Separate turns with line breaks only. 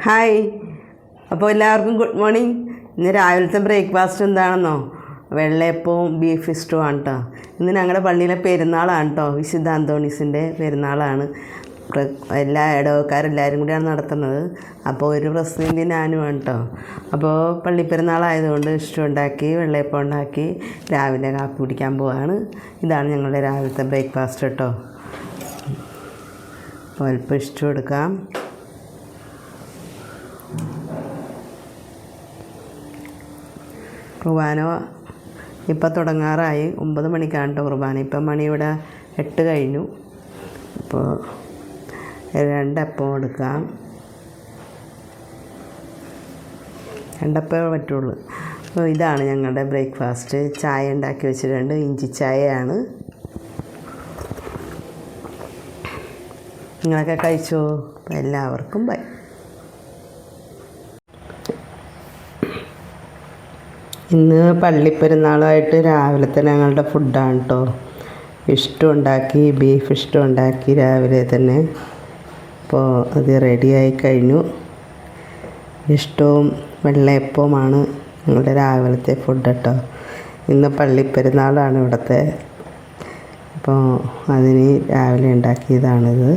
Hi, അപ്പോൾ എല്ലാവർക്കും good morning. ഇന്ന് രാവിലത്തെ ബ്രേക്ക്ഫാസ്റ്റ് എന്താണെന്നോ? വെള്ളയപ്പവും ബീഫ് ഇഷ്ടവും ആണ് കേട്ടോ. ഇന്ന് ഞങ്ങളുടെ പള്ളിയിലെ പെരുന്നാളാണ് കേട്ടോ. വിശുദ്ധ അന്തോണീസിൻ്റെ പെരുന്നാളാണ്. എല്ലാ ഇടവക്കാരെല്ലാവരും കൂടിയാണ് നടത്തുന്നത്. അപ്പോൾ ഒരു പ്രസിഡൻറ്റ് ഞാനുമാണ് കേട്ടോ. അപ്പോൾ പള്ളിപ്പെരുന്നാളായതുകൊണ്ട് ഇഷ്ടം ഉണ്ടാക്കി, വെള്ളയപ്പം ഉണ്ടാക്കി രാവിലെ കാപ്പി കുടിക്കാൻ പോവാണ്. ഇതാണ് ഞങ്ങളുടെ രാവിലത്തെ ബ്രേക്ക്ഫാസ്റ്റ് കേട്ടോ. അപ്പോൾ അല്പം ഇഷ്ടം എടുക്കാം. കുർബാന ഇപ്പം തുടങ്ങാറായി. 9 മണിക്കാണ് കേട്ടോ കുർബാന. ഇപ്പം മണി ഇവിടെ 8 കഴിഞ്ഞു. അപ്പോൾ 2 അപ്പം എടുക്കാം. 2 അപ്പമേ പറ്റുള്ളൂ. അപ്പോൾ ഇതാണ് ഞങ്ങളുടെ ബ്രേക്ക്ഫാസ്റ്റ്. ചായ ഉണ്ടാക്കി വെച്ചിട്ടുണ്ട്. ഇഞ്ചി ചായയാണ്. നിങ്ങളൊക്കെ കഴിച്ചോ? അപ്പോൾ എല്ലാവർക്കും ബൈ. ഇന്ന് പള്ളിപ്പെരുന്നാളായിട്ട് രാവിലത്തെ ഞങ്ങളുടെ ഫുഡാണ് കേട്ടോ. ഇഷ്ടം ഉണ്ടാക്കി, ബീഫ് ഇഷ്ടം ഉണ്ടാക്കി രാവിലെ തന്നെ. അപ്പോൾ അത് റെഡിയായി കഴിഞ്ഞു. ഇഷ്ടവും വെള്ളയപ്പവുമാണ് ഞങ്ങളുടെ രാവിലത്തെ ഫുഡ് കേട്ടോ. ഇന്ന് പള്ളിപ്പെരുന്നാളാണ് ഇവിടുത്തെ. അപ്പോൾ അതിന് രാവിലെ ഉണ്ടാക്കിയതാണിത്.